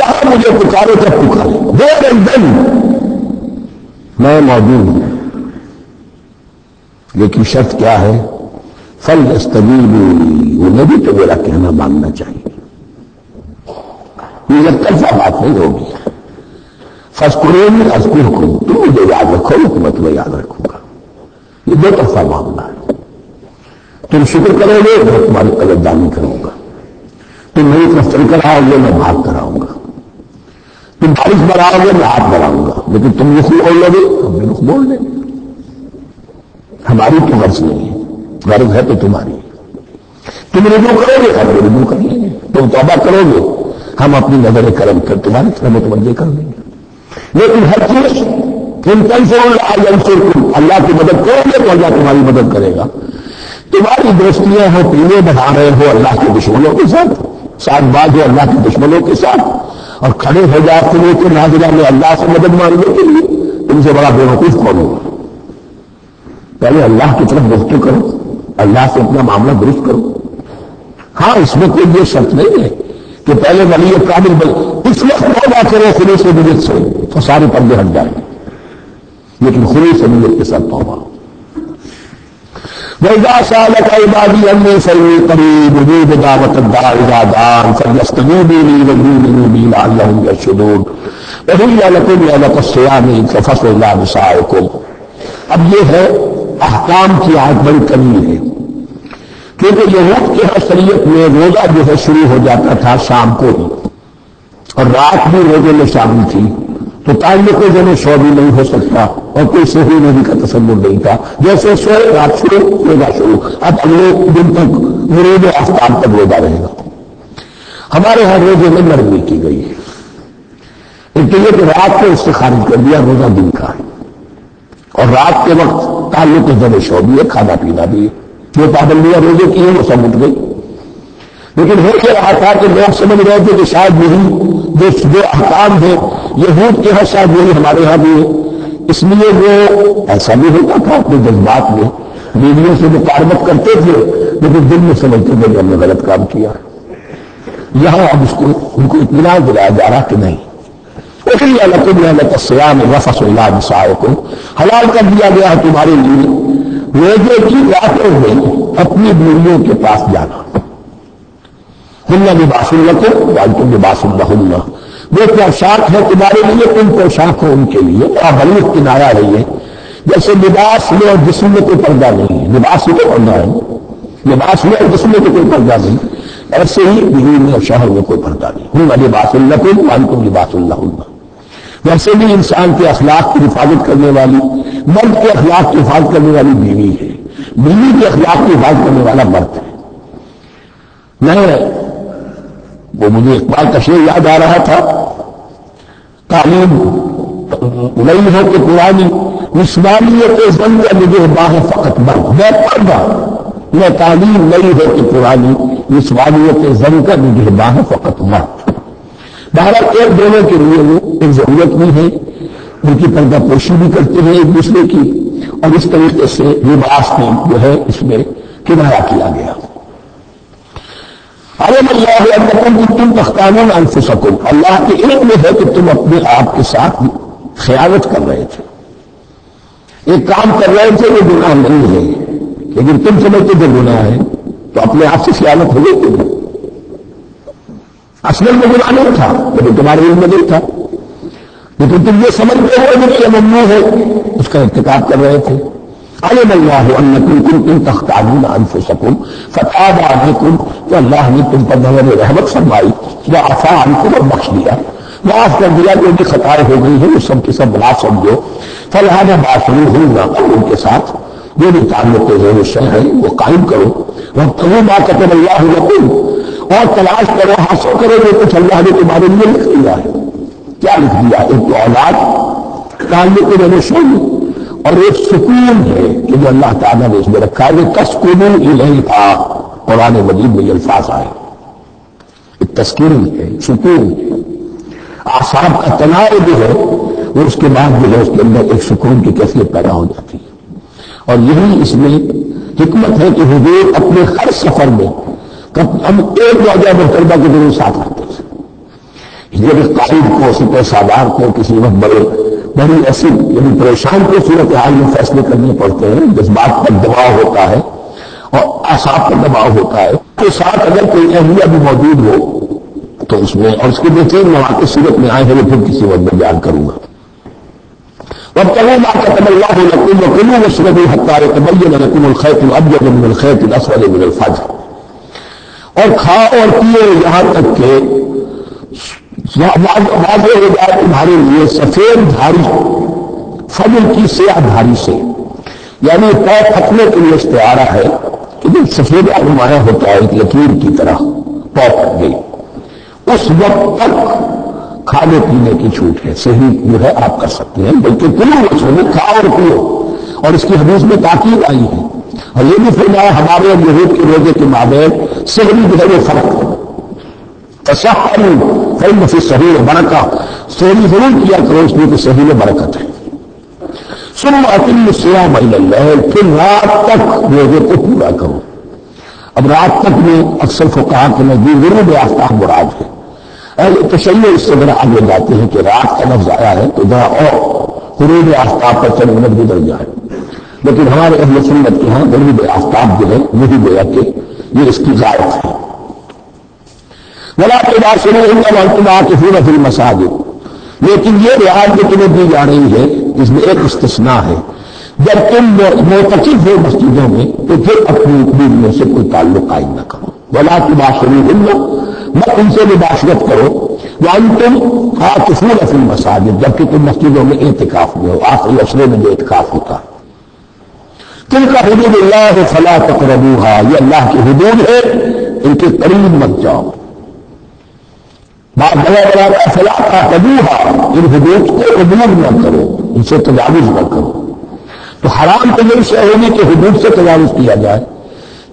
جہاں مجھے پکارو جب پکارے، دیر دن میں موجود ہوں، لیکن شرط کیا ہے؟ فَلْيَسْتَجِيبُوا لِي، انہیں بھی تو میرا کہنا ماننا چاہیے، یہ ایک طرفہ بات نہیں ہوگی۔ فَاذْكُرُونِي أَذْكُرْكُمْ، تم مجھے یاد رکھو میں تمہیں یاد رکھوں گا، یہ دو طرفہ معاملہ ہے۔ تم شکر کرو گے میں تمہاری قدردانی کروں گا، تم میری طرف چل کر آؤ گے میں بھاگ کر آؤں گا، تم بارش بڑھاؤ گے میں ہاتھ بڑھاؤں گا، لیکن تم رخ بول لو گے ہم بھی رخ بول لیں گے۔ ہماری تو غرض نہیں ہے، غرض ہے تو تمہاری، تم رجوع کرو گے ہم بھی رجوع کر لیں گے، تم توبہ کرو گے ہم اپنی نظر کرم کر تمہاری طرف متوجہ کر لیں گے۔ لیکن ہر چیز ان تنصروا اللہ ینصرکم، اللہ کی مدد کرو گے تو اللہ تمہاری مدد کرے گا۔ تمہاری دوستیاں ہو، پینے بڑھا رہے ہو اللہ کے دشمنوں کے ساتھ، ساتھ باز ہو اللہ کے دشمنوں کے ساتھ، اور کھڑے ہو جاؤ تمہیں کے نازلہ میں اللہ سے مدد مانگنے کے لیے، تم سے بڑا بے وقوف کون ہوگا؟ پہلے اللہ کی طرف رجوع کرو، اللہ سے اپنا معاملہ درست کرو۔ ہاں اس میں کوئی یہ شرط نہیں ہے کہ پہلے ولی کامل بن، اس وقت توبہ کرو خلوص نیت سے تو سارے پردے ہٹ جائیں گے، لیکن خلوص نیت کے ساتھ توبہ۔ وَإِذَا سَأَلَكَ عِبَادِي عَنِّي فَإِنِّي قَرِيبٌ أُجِيبُ دَعْوَةَ الدَّاعِ إِذَا دَعَانِ فَلْيَسْتَجِيبُوا لِي وَلْيُؤْمِنُوا بِي لَعَلَّهُمْ يَرْشُدُونَ وَأُحِلَّ لَكُمْ لَيْلَةَ الصِّيَامِ الرَّفَثُ إِلَىٰ نِسَائِكُمْ۔ اب یہ ہے احکام کی آیت بڑی طویل ہے، کیونکہ یہود کے ہر شریعت میں روزہ جو ہے شروع ہو جاتا تھا شام کو ہی، اور رات بھی روزے میں شامل تھی، تو تعلق جو سو بھی نہیں ہو سکتا اور کوئی صحیح نبی کا تصور نہیں تھا، جیسے سوئے رات شروع روزہ شروع، اب اگلے دن تک غروب آفتاب تک روزہ رہے گا۔ ہمارے ہر روزے میں نرمی کی گئی ہے، ایک تو یہ کہ رات کو اس سے خارج کر دیا روزہ دن کا ہے، اور رات کے وقت تعلق جب شو بھی ہے، کھانا پینا بھی ہے، جو پابندیاں روزے کی ہیں وہ سب اٹھ گئی۔ لیکن ہو کے رہا تھا کہ لوگ سمجھ رہے تھے کہ شاید یہی جو احکام ہے یہود کے ہاں شاید یہی ہمارے ہاں بھی ہے، اس لیے وہ ایسا بھی ہوتا تھا اپنے جذبات میں بیویوں سے مقاربت کرتے تھے، لیکن دل میں سمجھتے تھے کہ ہم نے غلط کام کیا۔ یہاں اب اس کو ان کو اطمینان دلایا جا رہا کہ نہیں، وَأُحِلَّ لَكُمْ لَيْلَةَ الصِّيَامِ الرَّفَثُ إِلَىٰ نِسَائِكُمْ، حلال کر دیا گیا ہے تمہارے لیے روزے کی راتوں میں اپنی بیویوں کے پاس جانا۔ ہن لباس لکم وانتم لباس لہن، وہ پوشاک ہے تمہارے لیے تم پوشاک ہو ان کے لیے۔ اور بڑی کنایا ہے یہ، جیسے لباس میں اور جسم میں کوئی پردہ نہیں ہے، لباس میں پردہ ہے، لباس میں اور جسم میں کوئی پردہ نہیں، ایسے ہی بیوی میں اور شوہر میں کوئی پردہ نہیں۔ ہن لباس لکم وانتم لباس لہن، ویسے بھی انسان کے اخلاق کی حفاظت کرنے والی، مرد کے اخلاق کی حفاظت کرنے والی بیوی ہے، بیوی کے اخلاق کی حفاظت کرنے والا مرد ہے۔ میں وہ مجھے اقبال کا شعر یاد آ رہا تھا، تعلیم نہیں ہے کہ پرانی نسوانیت زنگ نگہباں فقط مرد، میں پڑھا میں تعلیم نہیں ہے کہ پرانی نسوانیت زنگ کا نگہباں فقط مرد۔ بہرحال ایک دونوں کے لیے وہ ایک ضرورت بھی ہے، ان کی پردہ پوشی بھی کرتے ہیں ایک دوسرے کی، اور اس طریقے سے لباس میں جو ہے اس میں کنایا کیا گیا۔ علم اللہ انکم کنتم تختانون انفسکم، اللہ کے علم میں ہے کہ تم اپنے آپ کے ساتھ خیانت کر رہے تھے، ایک کام کر رہے تھے وہ گناہ نہیں ہے، لیکن تم سمجھتے جو گناہ ہے تو اپنے آپ سے خیانت ہو گئی تھی۔ اصل میں گناہ نہیں تھا لیکن تمہارے علم میں نہیں تھا، لیکن تم یہ سمجھتے ہو کہ یہ ممنوع ہے، اس کا ارتکاب کر رہے تھے۔ علم اللہ انکم کنتم تختانون انفسکم فتاب علیکم، تو اللہ نے تم پر نظر رحمت فرمائی، وعفا عنکم، اور بخش دیا، معاف کر دیا، جو بھی خطائیں ہو گئی ہیں وہ سب کے سب معاف سمجھو۔ فلہذا باشروہن، ان کے ساتھ جو بھی تعلق ذیل شے ہے وہ قائم کرو، وابتغوا ما کتب اللہ لکم، اور تلاش کرو حاصل کرو جو کچھ اللہ نے تمہارے لیے لکھ دیا ہے۔ کیا لکھ دیا؟ ایک تو اولاد، تعلق ذیل شے، اور ایک سکون ہے کہ جو اللہ تعالیٰ نے اس میں رکھا ہے، تسکنوا الیہا، قرآن مجید میں یہ الفاظ آئے، ایک تسکین ہے، سکون ہے، اعصاب کا تناؤ جو ہے وہ اس کے بعد جو ہے اس کے اندر ایک سکون کی کیفیت پیدا ہو جاتی ہے۔ اور یہی اس میں حکمت ہے کہ حضور اپنے ہر سفر میں ہم ایک واقعہ محترمہ کے ضرور ساتھ رہتے تھے، یہ بھی قائد کو سپہ سالار کو کسی وقت بڑی ایسی یعنی پریشان کو صورت حال میں فیصلے کرنے پڑتے ہیں، جذبات پر دباؤ ہوتا ہے اور اعصاب پر دباؤ ہوتا ہے، تو ساتھ اگر کوئی اہلیہ بھی موجود ہو تو اس میں، اور اس کے بہترین مواقع صورت میں آئے ہیں وہ پھر کسی وقت میں بیان کروں گا۔ وابتغوا ما كتب الله لكم وكلوا واشربوا حتى يتبين لكم الخيط الابيض من الخيط الاسود من الفجر، اور کھاؤ اور پیو یہاں تک کہ واضح ہو جائے تمہارے لیے سفید دھاری فجر کی سیاہ دھاری سے، یعنی پاؤں پھٹنے کے لیے استعارہ ہے کہ جب سفید نمایاں ہوتا ہے ایک لکیر کی طرح پاؤں پھٹ گئی، اس وقت تک کھانے پینے کی چھوٹ ہے، صحیح جو ہے آپ کر سکتے ہیں، بلکہ کلو میں کھاؤ اور پیو، اور اس کی حدیث میں تاکید آئی ہے، اور یہ بھی فرمایا ہمارے اور یہود کے روزے کے مابین سحری جو ہے وہ فرق ہے، تسحروا فإن فی السحور برکہ، سحری ضرور کیا کرو اس لیے کہ سحری میں برکت ہے۔ ثم أتموا الصيام إلى الليل، پھر رات تک روزے کو پورا کرو۔ اب رات تک میں اکثر فقہاء کے نزدیک غروب آفتاب مراد ہے، اہل تشیع اس سے ذرا آگے جاتے ہیں کہ رات کا لفظ آیا ہے تو ذرا اور غروب آفتاب پر چند منٹ گزر جائے، لیکن ہمارے اہل سنت کے ہاں غروب آفتاب جو ہے وہی گویا کہ یہ اس کی غائب ہے۔ ولا تباشروهن وانتم عاكفون في المساجد، لیکن یہ رعایت جو تمہیں دی جا رہی ہے اس میں ایک استثناء ہے، جب تم معتکف ہو مسجدوں میں تو پھر اپنی بیویوں سے کوئی تعلق قائم نہ کرو۔ ولا تباشروهن، مت ان سے مباشرت کرو، وانتم عاکفون فی المساجد، جبکہ تم مسجدوں میں اعتکاف میں ہو، آخری عشرے میں جو اعتکاف ہوتا ہے۔ تلک حدود اللہ فلا تقربوها، یہ اللہ کی حدود ہے ان کے قریب مت جاؤ۔ بات بڑا فلا تعتدوها، ان حدود کو عبور نہ کرو، ان سے تجاوز نہ کرو۔ تو حرام تو یہ شے ہوگی کہ حدود سے تجاوز کیا جائے،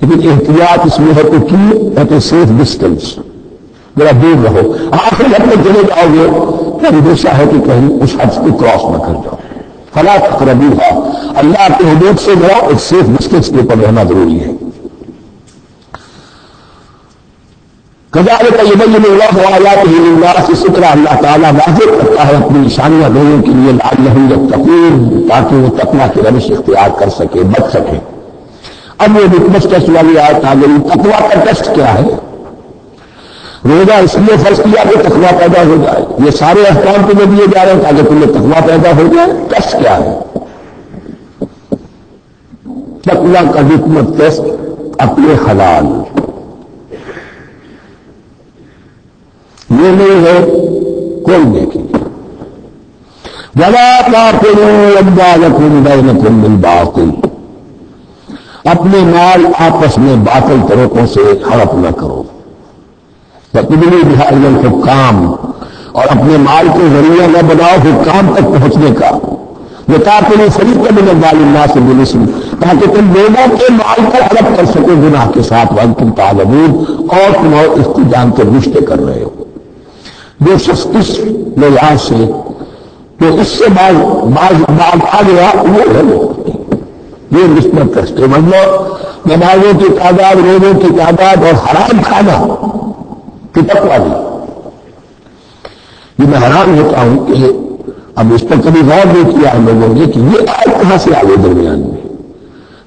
لیکن احتیاط اس میں ہے تو کی ہے سیف ڈسٹینس، ذرا دور رہو۔ آخری حد میں چلے جاؤ گے تو اندیشہ ہے کہ کہیں اس حد کو کراس نہ کر جاؤ۔ فلا تقربوها، اللہ کے حدود سے ذرا ایک سیف ڈسٹینس کے اوپر رہنا ضروری ہے۔ كذلك يبين الله آياته للناس، اسی طرح اللہ تعالیٰ واضح کرتا ہے اپنی نشانیاں لوگوں کے لیے لعلهم يتقون، تاکہ وہ تقویٰ کی روش اختیار کر سکے، بچ سکے۔ اب یہ لٹمس ٹیسٹ والی آیت آ گئی، تقویٰ کا ٹیسٹ کیا ہے؟ روزہ اس لیے فرض کیا کہ تقویٰ پیدا ہو جائے، یہ سارے احکام تمہیں دیے جا رہے ہیں تاکہ تمہیں تقویٰ پیدا ہو جائے۔ ٹیسٹ کیا ہے؟ تقویٰ کا لٹمس ٹیسٹ اپنے حلال، یہ نہیں ہے کوئی دیکھیں۔ وَلَا تَأْكُلُوا أَمْوَالَكُمْ بَيْنَكُمْ بِالْبَاطِلِ، اپنے مال آپس میں باطل طریقوں سے ہڑپ نہ کرو۔ وَتُدْلُوا بِهَا إِلَى الْحُكَّامِ، اور اپنے مال کو ذریعہ نہ بناؤ حکام تک پہنچنے کا۔ وَتَأْكُلُوا فَرِيقًا مِنْ أَمْوَالِ النَّاسِ بِالْإِثْمِ، تاکہ تم لوگوں کے مال کو ہڑپ کر سکو گناہ کے ساتھ، وَأَنْتُمْ تَعْلَمُونَ، اور تم اس کو جان کر رشتے کر رہے ہو۔ جو شخص اس لحاظ سے جو اس سے باز آ گیا وہ ہے یہ نسبت ٹیسٹ، مطلب نمازوں کی تعداد، روزوں کی تعداد اور حرام کھانا کی تقویٰ دی۔ یہ میں حیران ہوتا ہوں کہ اب اس پر کبھی غور نہیں کیا ہم لوگوں نے کہ یہ آیت کہاں سے آگے درمیان میں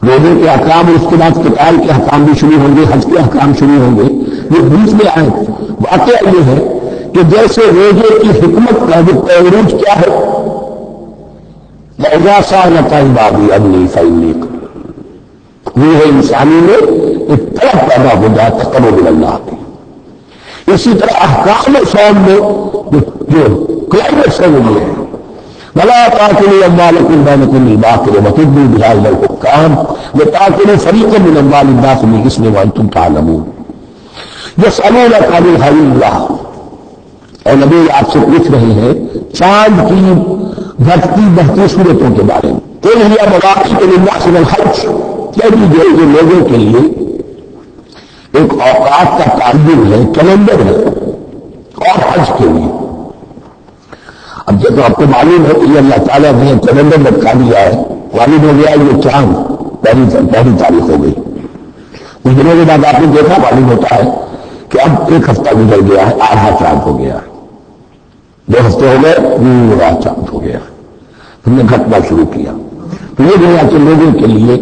روزوں کے احکام اور اس کے بعد قتال کے احکام بھی شروع ہوں گے، حج کے احکام شروع ہوں گے، یہ بیچ میں آیت۔ واقعہ یہ ہے کہ جیسے روزے کی حکمت کا جو عروج کیا ہے، وَإِذَا سَأَلَكَ عِبَادِي عَنِّي فَإِنِّي قَرِيبٌ، وہ ہے انسانی میں ایک طلب پیدا ہو جائے تقرب اللہ کی۔ اسی طرح احکام صوم میں جو کلائمیکس ہے وہ یہ ہے، وَلَا تَأْكُلُوا أَمْوَالَكُمْ بَيْنَكُمْ بِالْبَاطِلِ وَتُدْلُوا بِهَا إِلَى الْحُكَّامِ وَتَأْكُلُوا فَرِيقًا مِنْ أَمْوَالِ النَّاسِ بِالْإِثْمِ وَأَنْتُمْ تَعْلَمُونَ۔ يَسْأَلُونَكَ عَنِ الْأَهِلَّةِ، اور نبی آپ سے پوچھ رہے ہیں چاند کی گھٹتی بڑھتی صورتوں کے بارے میں۔ قُلْ هِيَ مَوَاقِيتُ لِلنَّاسِ وَالْحَجِّ، کہہ دیجیے یہ لوگوں کے لیے ایک اوقات کا تعین ہے، کیلنڈر ہے، اور حج کے لیے۔ اب جب آپ کو معلوم ہے کہ یہ اللہ تعالیٰ نے کیلنڈر لٹکا دیا ہے، معلوم ہو گیا یہ چاند پہلی تاریخ ہو گئی، کچھ دنوں کے بعد آپ نے دیکھا معلوم ہوتا ہے کہ اب ایک ہفتہ گزر گیا ہے، آدھا چاند ہو گیا ہے۔ 2 ہفتے ہو گئے پورا چاند ہو گیا، ہم نے گھٹنا شروع کیا. تو یہ گویا کہ لوگوں کے لیے